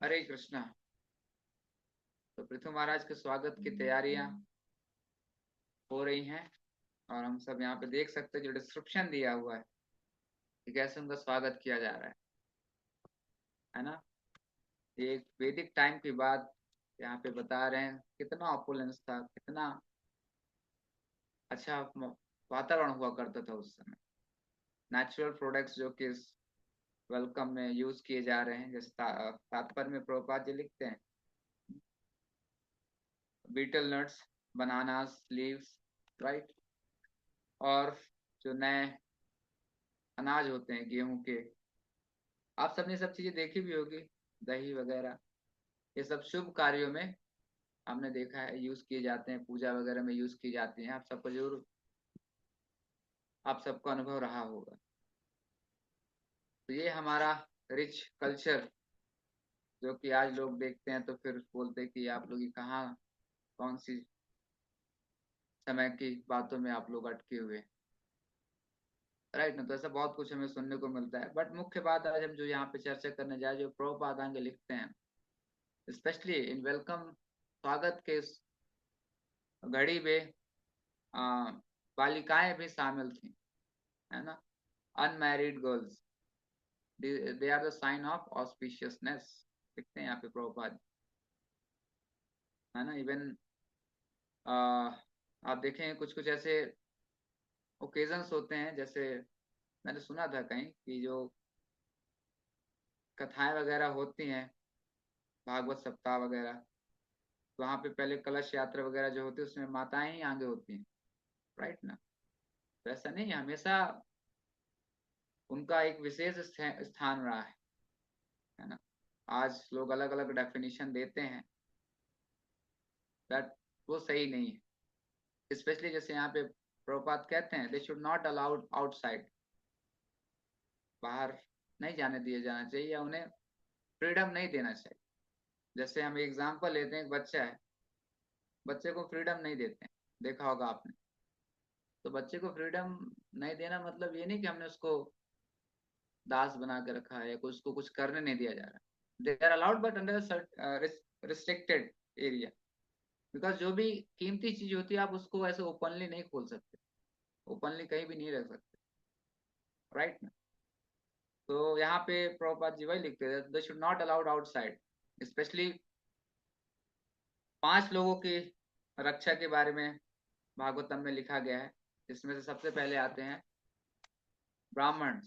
हरे कृष्णा। तो पृथु महाराज के स्वागत की तैयारियां हो रही हैं और हम सब यहाँ पे देख सकते हैं जो डिस्क्रिप्शन दिया हुआ है कि कैसे उनका स्वागत किया जा रहा है ना। ये एक वैदिक टाइम की बात यहाँ पे बता रहे हैं, कितना ऑपुलेंस था, कितना अच्छा वातावरण हुआ करता था उस समय। नेचुरल प्रोडक्ट्स जो कि इस वेलकम में यूज किए जा रहे हैं, जैसे तात्पर्य में प्रभुपाद जी लिखते हैं, betel nuts, bananas leaves, right. और जो नए अनाज होते हैं गेहूं के, आप सबने सब चीजें देखी भी होगी, दही वगैरह, ये सब शुभ कार्यों में हमने देखा है यूज किए जाते हैं, पूजा वगैरह में यूज की जाती हैं। आप सबको जरूर, आप सबको अनुभव रहा होगा। तो ये हमारा रिच कल्चर, जो कि आज लोग देखते हैं तो फिर बोलते हैं कि आप लोग ये कहाँ, कौन सी समय की बातों में आप लोग अटके हुए, राइट ना। तो ऐसा बहुत कुछ हमें सुनने को मिलता है, बट मुख्य बात आज हम जो यहाँ पे चर्चा करने जाए, जो प्रभुपाद आगे लिखते हैं, स्पेशली इन वेलकम, स्वागत के इस घड़ी में बालिकाएं भी शामिल थी, है ना। Unmarried girls, they are the sign of auspiciousness, लिखते हैं यहाँ पे प्रभुपाद, है ना। इवन आप देखें कुछ कुछ ऐसे ओकेजन्स होते हैं, जैसे मैंने सुना था कहीं कि जो कथाएं वगैरह होती हैं, भागवत सप्ताह वगैरह, तो वहाँ पे पहले कलश यात्रा वगैरह जो होती है उसमें माताएं ही आगे होती हैं, राइट ना। तो ऐसा नहीं है, हमेशा उनका एक विशेष स्थान रहा है ना। आज लोग अलग अलग डेफिनेशन देते हैं, बट वो सही नहीं है। स्पेशली जैसे यहाँ पे प्रभुपाद कहते हैं, they should not allowed outside, बाहर नहीं जाने दिया जाना चाहिए, या उन्हें फ्रीडम नहीं देना चाहिए। जैसे हम एग्जांपल लेते हैं, एक बच्चा है, बच्चे को फ्रीडम नहीं देते हैं, देखा होगा आपने। तो बच्चे को फ्रीडम नहीं देना मतलब ये नहीं कि हमने उसको दास बना के रखा है या कुछ, उसको कुछ करने नहीं दिया जा रहा। They are allowed but under restricted area, because जो भी कीमती चीज होती है आप उसको ऐसे ओपनली नहीं खोल सकते, ओपनली कहीं भी नहीं रख सकते, राइट ना। तो यहाँ पे प्रभुपाद जी वही लिखते हैं, they should not allowed outside. Specially 5 लोगों की रक्षा के बारे में भागवतम में लिखा गया है, जिसमें से सबसे पहले आते हैं ब्राह्मण।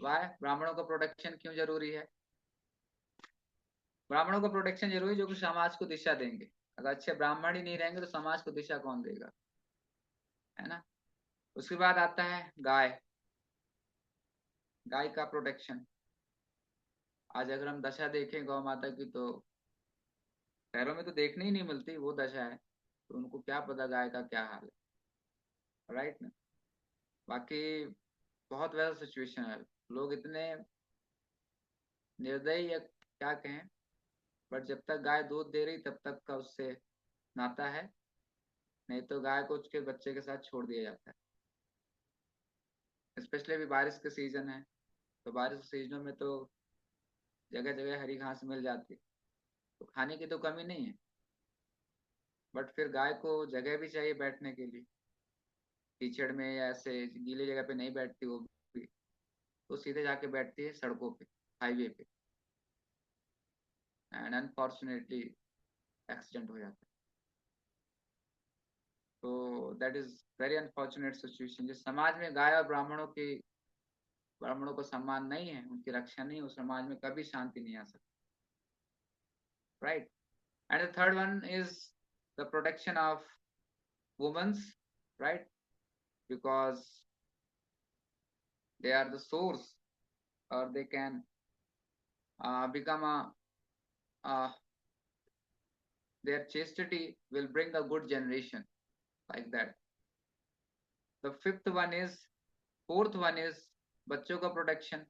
वाह, ब्राह्मणों का प्रोटेक्शन क्यों जरूरी है? ब्राह्मणों का प्रोटेक्शन जरूरी जो कि समाज को दिशा देंगे। अगर अच्छे ब्राह्मण ही नहीं रहेंगे तो समाज को दिशा कौन देगा, है ना। उसके बाद आता है गाय, गाय का प्रोटेक्शन। आज अगर हम दशा देखें गौ माता की, तो शहरों में तो देखने ही नहीं मिलती वो दशा है, तो उनको क्या पता गाय का क्या हाल है, राइट ना। बाकी बहुत वैसा सिचुएशन है, लोग इतने निर्दयी या क्या कहें, बट जब तक गाय दूध दे रही तब तक का उससे नाता है, नहीं तो गाय को उसके बच्चे के साथ छोड़ दिया जाता है। स्पेशली अभी बारिश के सीजन है, तो बारिश के सीजनों में तो जगह जगह हरी घास मिल जाती है, तो खाने की तो कमी नहीं है, बट फिर गाय को जगह भी चाहिए बैठने के लिए। कीचड़ में या ऐसे गीली जगह पे नहीं बैठती वो भी, तो सीधे जाके बैठती है सड़कों पे, हाईवे पे, एंड अनफॉर्चुनेटली एक्सीडेंट हो जाता है। तो that is very unfortunate situation. जिस समाज में गाय और ब्राह्मणों को सम्मान नहीं है, उनकी रक्षा नहीं है, उस समाज में कभी शांति नहीं आ सकती, right. And the third one is the protection of womens, right, because they are the source, or they can become a their chastity will bring a good generation, like that. The fifth one is, fourth one is बच्चों का protection.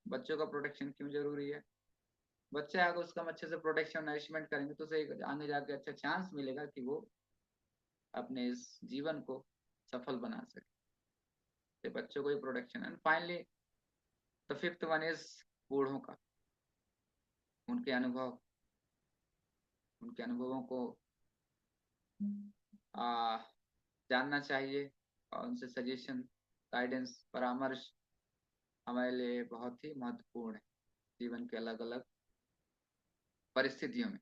बच्चों का protection क्यों जरूरी है? बच्चे अगर उसका हम अच्छे से प्रोटेक्शन नरिशमेंट करेंगे तो उसे आगे जाके अच्छा चांस मिलेगा कि वो अपने इस जीवन को सफल बना सके। तो बच्चों को ही protection. And finally the fifth one is बूढ़ों का, उनके अनुभवों को जानना चाहिए और उनसे सजेशन, गाइडेंस, परामर्श हमारे लिए बहुत ही महत्वपूर्ण है जीवन के अलग अलग परिस्थितियों में।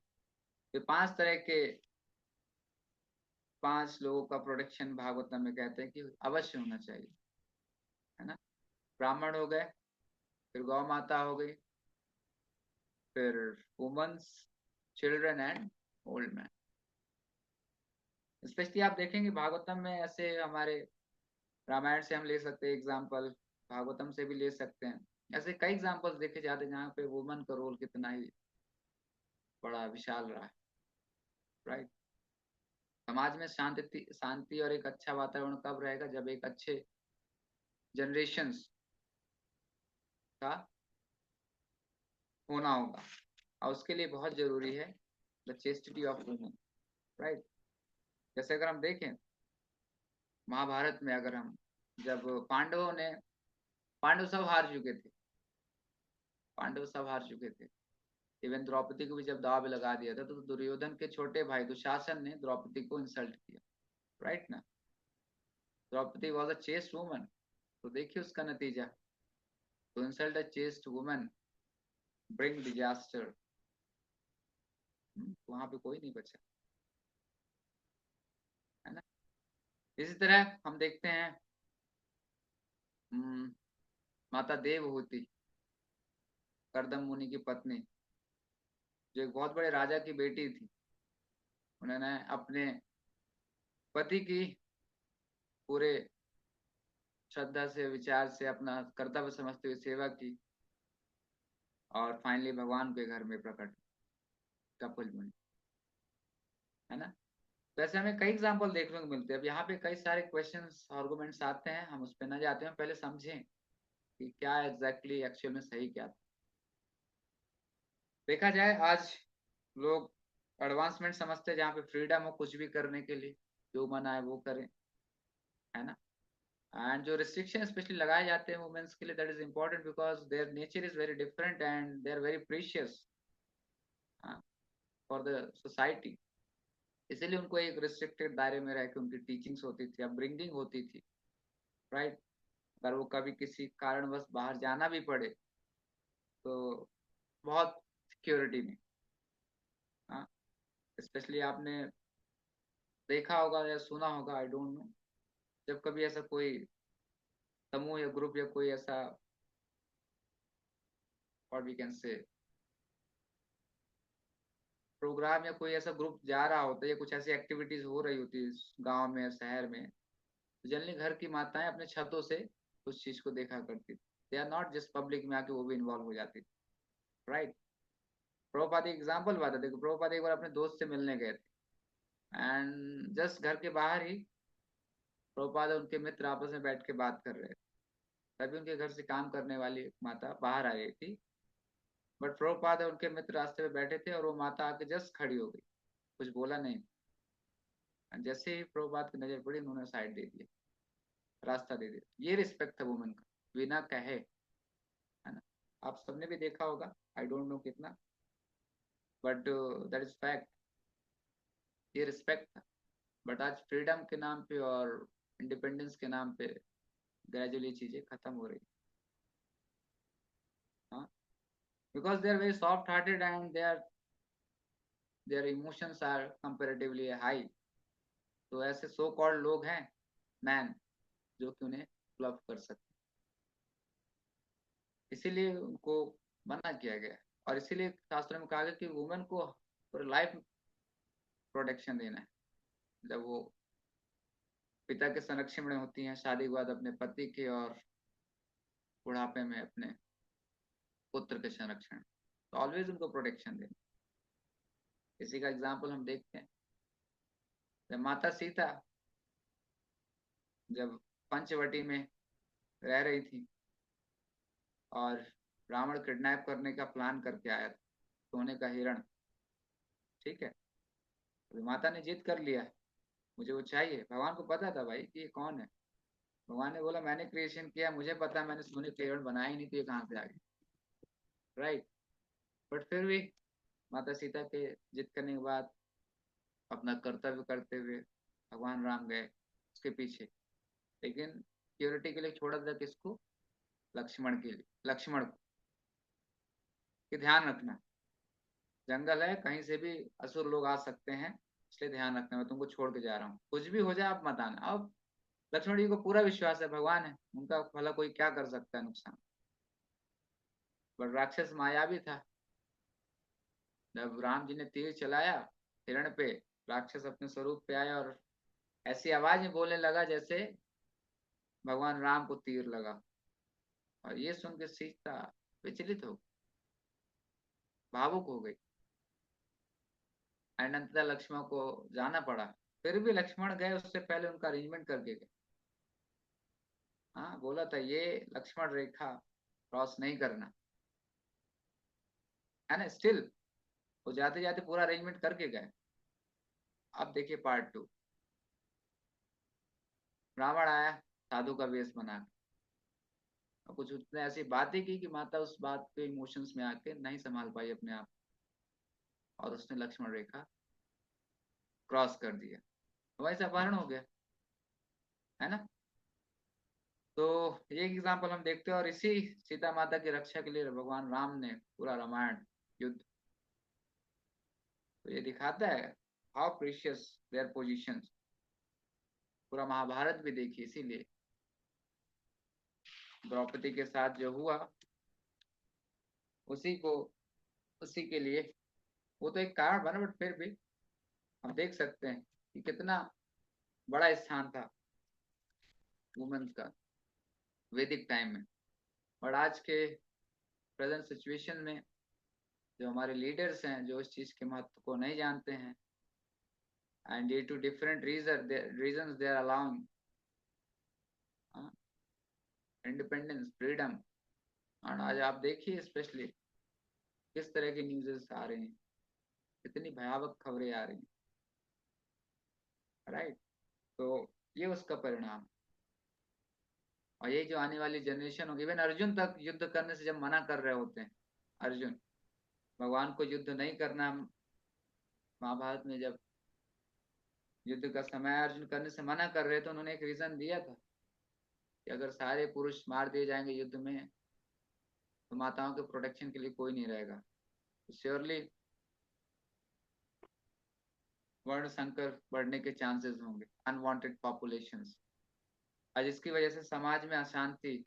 ये 5 तरह के 5 लोगों का प्रोटेक्शन भागवतम में कहते हैं कि अवश्य होना चाहिए, है ना। ब्राह्मण हो गए, फिर गौ माता हो गई, फिर womens, children and old man. Specially आप देखेंगे भागवतम में ऐसे, हमारे रामायण से हम ले सकते हैं एग्जाम्पल, भागवतम से भी ले सकते हैं, ऐसे कई एग्जाम्पल्स देखे जाते हैं जहाँ पे वुमन का रोल कितना ही बड़ा विशाल रहा है, राइट। समाज में शांति और एक अच्छा वातावरण कब रहेगा, जब एक अच्छे जनरेशंस का होना होगा, और उसके लिए बहुत जरूरी है the chastity of woman, right. जैसे अगर हम देखें महाभारत में, अगर हम, जब पांडव सब हार चुके थे, इवन द्रौपदी को भी जब दाव पे लगा दिया था, तो दुर्योधन के छोटे भाई दुशासन ने द्रौपदी को इंसल्ट किया, राइट ना। Draupadi was a chaste woman, तो देखिए उसका नतीजा, तो insult a chaste woman bring disaster, वहां पे कोई नहीं बचा, है ना। इसी तरह हम देखते हैं माता देवहूति, करदम मुनि की पत्नी, जो एक बहुत बड़े राजा की बेटी थी। उन्होंने अपने पति की पूरे श्रद्धा से, विचार से, अपना कर्तव्य समझते हुए सेवा की, और फाइनली भगवान के घर में प्रकट कपिल मुनि, है ना। वैसे हमें कई एग्जाम्पल देखने को मिलते हैं। अब यहाँ पे कई सारे क्वेश्चंस, आर्गुमेंट्स आते हैं, हम उस पर न जाते हैं, पहले समझें कि क्या एग्जैक्टली एक्चुअल में सही क्या था। देखा जाए आज लोग एडवांसमेंट समझते हैं, जहाँ पे फ्रीडम हो कुछ भी करने के लिए, जो मन आए वो करें, है ना। एंड जो रिस्ट्रिक्शन स्पेशली लगाए जाते हैं वुमेन्स के लिए, that is important because their nature is very different and they are very precious for the society. इसीलिए उनको एक रिस्ट्रिक्टेड दायरे में रह के उनकी टीचिंग्स होती थी, अपब्रिंगिंग होती थी, राइट। अगर वो कभी किसी कारणवश बाहर जाना भी पड़े तो बहुत सिक्योरिटी में, हाँ। स्पेशली आपने देखा होगा या सुना होगा, आई डोंट नो, जब कभी ऐसा कोई समूह या ग्रुप या कोई ऐसा, और वी कैन से प्रोग्राम, या कोई ऐसा ग्रुप जा रहा होता है, या कुछ ऐसी एक्टिविटीज हो रही होती है गांव में, शहर में, तो जनरली घर की माताएं अपने छतों से उस चीज को देखा करती थी। They are not just public में आके वो भी इन्वॉल्व हो जाती थी, राइट। प्रभुपाद एक एग्जाम्पल बात है, देखो प्रभुपाद एक बार अपने दोस्त से मिलने गए थे, एंड जस्ट घर के बाहर ही प्रभुपाद और उनके मित्र आपस में बैठ के बात कर रहे थे। तभी उनके घर से काम करने वाली एक माता बाहर आ रही थी, बट प्रभुपाद और उनके मित्र रास्ते में बैठे थे, और वो माता आके जस्ट खड़ी हो गई, कुछ बोला नहीं। जैसे ही प्रभुपाद की नजर पड़ी, उन्होंने साइड दे दिया, रास्ता दे दिया। ये रिस्पेक्ट है वुमेन का, बिना कहे, है ना। आप सबने भी देखा होगा, आई डोंट नो कितना, बट दैट इज फैक्ट, ये रिस्पेक्ट था। बट आज फ्रीडम के नाम पे और इंडिपेंडेंस के नाम पे ग्रेजुअली चीजें खत्म हो रही, हाँ। Because they are very soft hearted and their emotions are comparatively high. तो ऐसे सो कॉल्ड लोग हैं मैन, जो कि उन्हें फ्लफ कर सकते, इसीलिए उनको मना किया गया। और इसीलिए शास्त्रों में कहा गया कि वुमेन को पूरे लाइफ प्रोटेक्शन देना है। जब वो पिता के संरक्षण में होती हैं, शादी के बाद अपने पति के, और बुढ़ापे में अपने पुत्र के संरक्षण, तो ऑलवेज उनको प्रोटेक्शन देना। इसी का एग्जाम्पल हम देखते हैं, जब माता सीता जब पंचवटी में रह रही थी, और रावण किडनैप करने का प्लान करके आया था, सोने का हिरण, ठीक है। तो माता ने जिद कर लिया, मुझे वो चाहिए। भगवान को पता था भाई कि ये कौन है। भगवान ने बोला मैंने क्रिएशन किया, मुझे पता है, मैंने सोने का हिरण बनाया ही नहीं, तो ये कहाँ से आ गया, राइट। बट फिर भी माता सीता के जिद करने के बाद अपना कर्तव्य करते हुए भगवान राम गए उसके पीछे, लेकिन सिक्योरिटी के लिए छोड़ा था किसको? लक्ष्मण के लिए, लक्ष्मण को कि ध्यान रखना, जंगल है, कहीं से भी असुर लोग आ सकते हैं, इसलिए ध्यान रखना, मैं तुमको छोड़ के जा रहा हूँ, कुछ भी हो जाए आप मत आना। अब लक्ष्मण जी को पूरा विश्वास है, भगवान है, उनका भला कोई क्या कर सकता है नुकसान। पर राक्षस माया भी था, जब राम जी ने तीर चलाया हिरण पे, राक्षस अपने स्वरूप पे आया और ऐसी आवाज में बोलने लगा जैसे भगवान राम को तीर लगा। और ये सुन के सीता विचलित हो, भावुक हो गई, एंड अंततः लक्ष्मण को जाना पड़ा। फिर भी लक्ष्मण गए, उससे पहले उनका अरेंजमेंट करके गए। हाँ, बोला था ये लक्ष्मण रेखा क्रॉस नहीं करना, है ना। स्टिल वो जाते जाते पूरा अरेंजमेंट करके गए। अब देखिए पार्ट 2। रावण आया साधु का वेश बना के, और कुछ उसने ऐसी बातें की कि माता उस बात के इमोशंस में आके नहीं संभाल पाई अपने आप, और उसने लक्ष्मण रेखा क्रॉस कर दिया, वहीं से अपहरण हो गया, है ना। तो ये एग्जाम्पल हम देखते हैं, और इसी सीता माता की रक्षा के लिए भगवान राम ने पूरा रामायण युद्ध, तो ये दिखाता है हाउ प्रीशियस देयर पोजीशंस। पूरा महाभारत भी देखिए, इसीलिए द्रौपदी के साथ जो हुआ उसी को, उसी के लिए, वो तो एक कारण बना, बट फिर भी हम देख सकते हैं कि कितना बड़ा स्थान था वुमेन्स का वैदिक टाइम में। और आज के प्रेजेंट सिचुएशन में जो हमारे लीडर्स हैं, जो इस चीज के महत्व को नहीं जानते हैं, and due to different reason they are allowing independence, freedom. और आज आप देखिए स्पेशली किस तरह की न्यूज़ आ रही हैं, कितनी भयावह खबरें आ रही हैं, राइट। तो ये उसका परिणाम। और ये जो आने वाली जनरेशन होगी, इवन अर्जुन तक युद्ध करने से जब मना कर रहे होते हैं, अर्जुन भगवान को युद्ध नहीं करना, महाभारत में जब युद्ध का समय अर्जुन करने से मना कर रहे, तो उन्होंने एक रीजन दिया था कि अगर सारे पुरुष मार दिए जाएंगे युद्ध में, तो माताओं के प्रोटेक्शन के लिए कोई नहीं रहेगा, तो श्योरली वर्ण संकर बढ़ने के चांसेस होंगे, अनवांटेड पॉपुलेशंस, और जिसकी वजह से समाज में अशांति,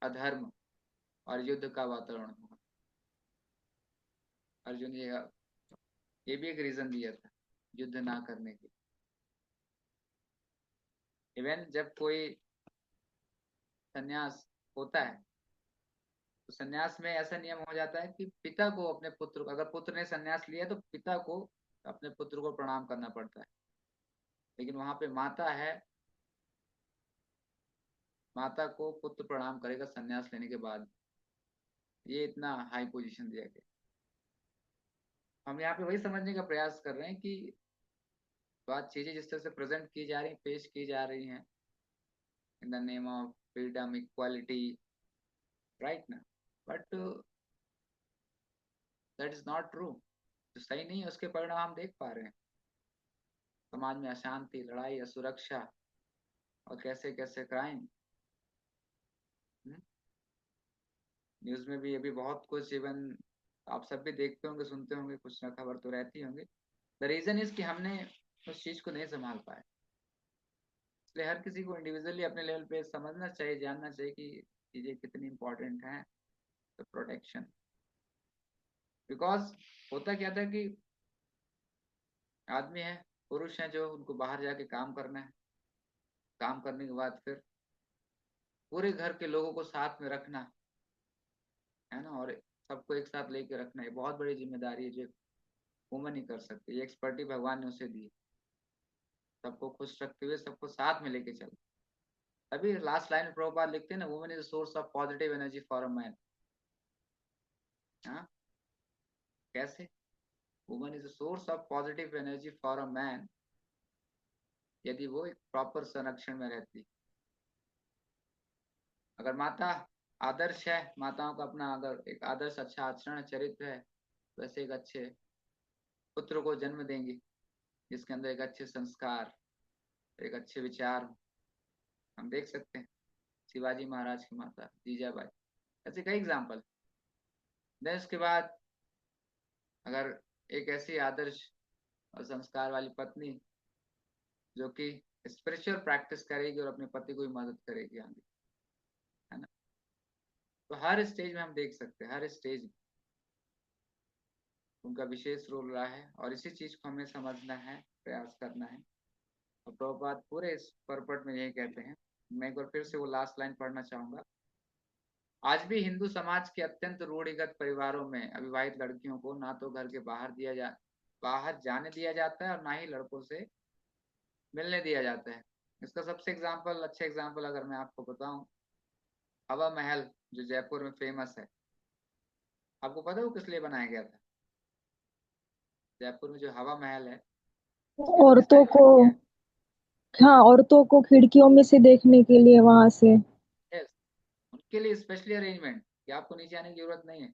अधर्म और युद्ध का वातावरण होगा। अर्जुन ये भी एक रीजन दिया था युद्ध ना करने की। इवन जब कोई संन्यास होता है, तो संन्यास में ऐसा नियम हो जाता है कि पिता को अपने पुत्र को, अगर पुत्र ने संन्यास लिया तो पिता को अपने पुत्र को प्रणाम करना पड़ता है। लेकिन वहां पे माता है, माता को पुत्र प्रणाम करेगा संन्यास लेने के बाद। ये इतना हाई पोजीशन दिया गया। हम यहाँ पे वही समझने का प्रयास कर रहे हैं कि बात चीजें जिस तरह से प्रेजेंट की जा रही, पेश की जा रही हैं, in the name of freedom, equality, right ना, but that is not true. जो सही नहीं है उसके परिणाम हम देख पा रहे हैं, समाज में अशांति, लड़ाई, असुरक्षा, और कैसे कैसे क्राइम। न्यूज में भी अभी बहुत कुछ, इवन आप सब भी देखते होंगे, सुनते होंगे, कुछ ना खबर तो रहती होंगी। द रीजन इज कि हमने उस चीज को नहीं संभाल पाए। इसलिए हर किसी को इंडिविजुअली अपने लेवल पे समझना चाहिए, जानना चाहिए कि चीजें कितनी इंपॉर्टेंट हैं, तो प्रोटेक्शन। बिकॉज होता क्या था कि आदमी है, पुरुष हैं, जो उनको बाहर जाके काम करना है, काम करने के बाद फिर पूरे घर के लोगों को साथ में रखना है ना, और सबको एक साथ लेके रखना है, बहुत बड़ी जिम्मेदारी है जो वुमन ही कर सकती है। ये एक्सपर्टी भगवान ने उसे दी, सबको खुश रखते हुए सबको साथ में लेके चल। तभी लास्ट लाइन प्रभुपाद लिखते हैं ना, woman is source of positive energy for a man. हाँ, कैसे? Woman is source of positive energy for a man, यदि वो एक प्रॉपर संरक्षण में रहती। अगर माता आदर्श है, माताओं का अपना अगर एक आदर्श अच्छा आचरण चरित्र है, वैसे एक अच्छे पुत्र को जन्म देंगी जिसके अंदर एक अच्छे संस्कार, एक अच्छे विचार हो। हम देख सकते हैं शिवाजी महाराज की माता जीजाबाई, ऐसे कई एग्जाम्पल। देन उसके बाद अगर एक ऐसी आदर्श और संस्कार वाली पत्नी जो कि स्पिरिचुअल प्रैक्टिस करेगी और अपने पति को भी मदद करेगी आगे, है ना। तो हर स्टेज में हम देख सकते हैं, हर स्टेज में उनका विशेष रोल रहा है और इसी चीज को हमें समझना है, प्रयास करना है। और प्रभुपाद पूरे इस परपट में यही कहते हैं। मैं एक बार फिर से वो लास्ट लाइन पढ़ना चाहूंगा। आज भी हिंदू समाज के अत्यंत रूढ़िगत परिवारों में अविवाहित लड़कियों को ना तो घर के बाहर जाने दिया जाता है और ना ही लड़कों से मिलने दिया जाता है। इसका सबसे अच्छा एग्जाम्पल अगर मैं आपको बताऊं, हवा महल जो जयपुर में फेमस है, आपको पता है वो किस लिए बनाया गया था? जयपुर में जो हवा महल है उसके लिए औरतों डिजाइन को, किया है। हाँ, औरतों को खिड़कियों में से देखने के लिए वहां से। Yes, उनके लिए स्पेशली अरेंजमेंट कि आपको नीचे आने की जरूरत नहीं है।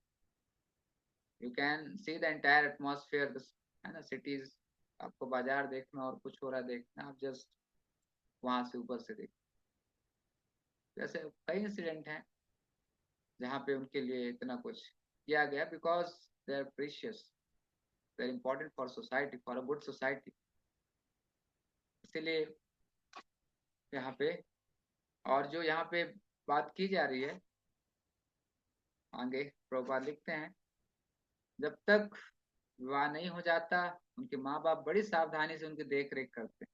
You can see the entire atmosphere, है ना, सिटीज। आपको बाजार देखना और कुछ हो रहा है देखना, आप जस्ट वहां से ऊपर से देख। जैसे कई इंसिडेंट हैं जहाँ पे उनके लिए इतना कुछ किया गया, because they are precious, they are important for society, for a good society. इसीलिए यहाँ पे, और जो यहाँ पे बात की जा रही है आगे, प्रभुपाद लिखते हैं जब तक विवाह नहीं हो जाता उनके माँ बाप बड़ी सावधानी से उनकी देख रेख करते हैं।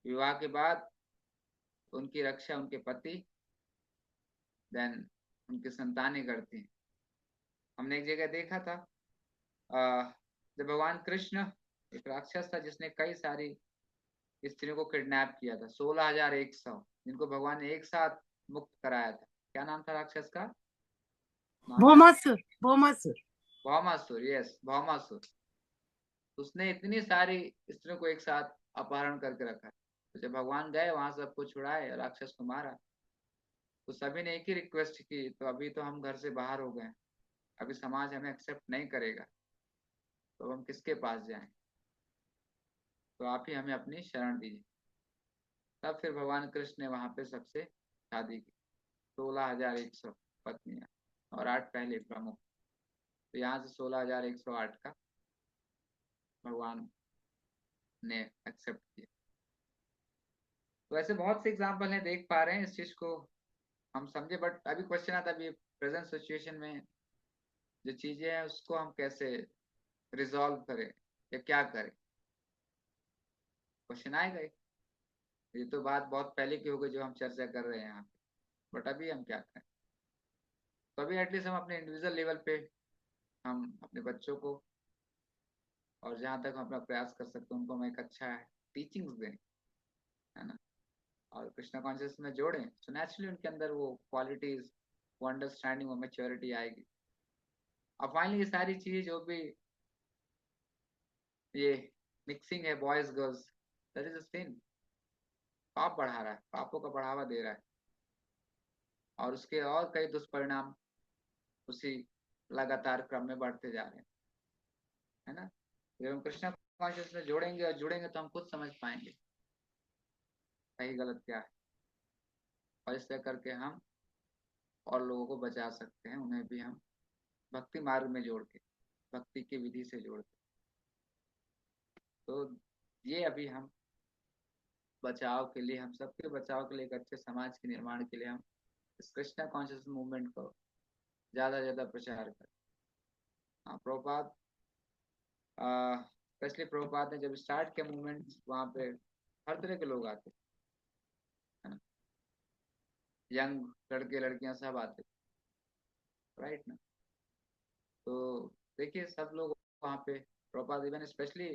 विवाह के बाद उनकी रक्षा उनके पति, देन उनकी संतानें करती हैं। हमने एक जगह देखा था, जब भगवान कृष्ण, एक राक्षस था जिसने कई सारी स्त्रियों को किडनैप किया था, 16,100 जिनको भगवान ने एक साथ मुक्त कराया था। क्या नाम था राक्षस का? नाम याद? भौमासुर। भौमासुर। भौमासुर, यस, भौमासुर। उसने इतनी सारी स्त्रियों को एक साथ अपहरण करके रखा। तो जब भगवान गए वहां से सबको छुड़ाए, राक्षस को मारा, तो सभी ने एक ही रिक्वेस्ट की, तो अभी तो हम घर से बाहर हो गए, अभी समाज हमें एक्सेप्ट नहीं करेगा, तो हम किसके पास जाएं? तो आप ही हमें अपनी शरण दीजिए। तब फिर भगवान कृष्ण ने वहां पे सबसे शादी की, 16,100 पत्नियां और 8 पहले प्रमुख। तो यहाँ से 16,108 का भगवान ने एक्सेप्ट किया। तो ऐसे बहुत से एग्जाम्पल हैं, देख पा रहे हैं इस चीज को हम समझे। बट अभी क्वेश्चन आता है, अभी प्रेजेंट सिचुएशन में जो चीजें हैं उसको हम कैसे रिजॉल्व करें या क्या करें, क्वेश्चन आएगा ही। ये तो बात बहुत पहले की हो गई जो हम चर्चा कर रहे हैं यहाँ पे, बट अभी हम क्या करें? तो अभी एटलीस्ट हम अपने इंडिविजुअल लेवल पे हम अपने बच्चों को, और जहाँ तक हम अपना प्रयास कर सकते हैं उनको हम एक अच्छा टीचिंग्स दें, है ना, और कृष्णा कॉन्शियस में जोड़ें, तो नेचुरली उनके अंदर वो क्वालिटीज, वो अंडरस्टैंडिंग, वो मेच्योरिटी आएगी। अब फाइनली ये सारी चीजें जो भी ये मिक्सिंग है boys girls, that is a sin. पाप बढ़ा रहा है, पापों का बढ़ावा दे रहा है, और उसके और कई दुष्परिणाम उसी लगातार क्रम में बढ़ते जा रहे हैं, है ना। जब हम कृष्णा कॉन्शियस में जोड़ेंगे और जुड़ेंगे तो हम खुद समझ पाएंगे सही गलत क्या है, और इस तरह करके हम और लोगों को बचा सकते हैं, उन्हें भी हम भक्ति मार्ग में जोड़ के, भक्ति की विधि से जोड़ के। तो ये अभी हम बचाव के लिए, हम सबके बचाव के लिए, एक अच्छे समाज के निर्माण के लिए हम इस कृष्णा कॉन्शियस मूवमेंट को ज्यादा से ज्यादा प्रचार करें। हाँ, प्रभुपाद, स्पेशली प्रभुपाद ने जब स्टार्ट किया मूवमेंट, वहाँ पे हर तरह के लोग आते, है ना, यंग लड़के लड़कियां सब आते, राइट ना। तो देखिए सब लोग वहाँ पे Prabhupada even specially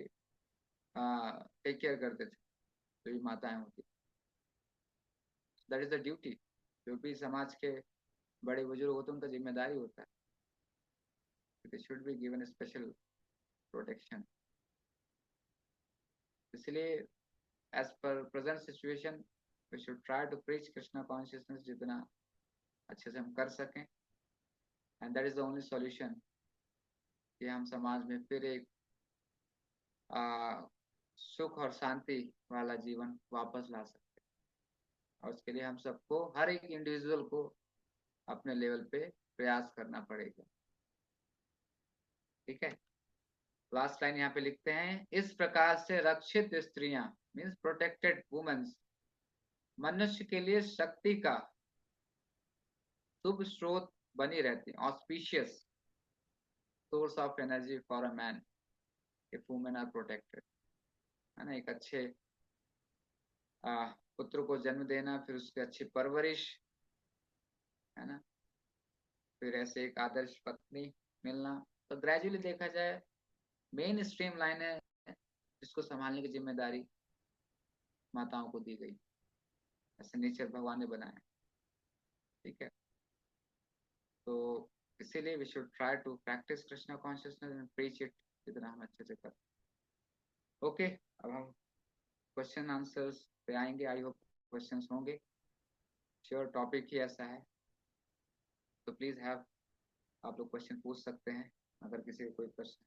take care करते थे जो भी माताएं होती। दैट इज द ड्यूटी, जो भी समाज के बड़े बुजुर्ग होते हैं उनका जिम्मेदारी होता है, they should be given special protection. इसलिए as per present situation we should try to preach Krishna consciousness जितना अच्छे से हम कर सकें, and that is the only solution कि हम समाज में फिर एक सुख और शांति वाला जीवन वापस ला सकते हैं। और उसके लिए हम सबको, हर एक इंडिविजुअल को अपने लेवल पे प्रयास करना पड़ेगा। ठीक है, लास्ट लाइन यहाँ पे लिखते हैं, इस प्रकार से रक्षित स्त्रियां मीन्स प्रोटेक्टेड वुमेन्स मनुष्य के लिए शक्ति का शुभ स्रोत बनी रहती है, auspicious source of energy for a man if women are protected, है ना। एक अच्छे पुत्र को जन्म देना, फिर उसकी अच्छी परवरिश, है ना, फिर ऐसे एक आदर्श पत्नी मिलना। तो ग्रेजुअली देखा जाए मेन स्ट्रीम लाइन है जिसको संभालने की जिम्मेदारी माताओं को दी गई, ऐसे नेचर भगवान ने बनाया। ठीक है, तो इसीलिए we should try to practice Krishna consciousness and preach it जितना हम अच्छे से कर। ओके, अब हम क्वेश्चन आंसर्स पे आएंगे। आई होप क्वेश्चंस होंगे, श्योर टॉपिक ही ऐसा है, तो प्लीज हैव, आप लोग क्वेश्चन पूछ सकते हैं अगर किसी को कोई प्रश्न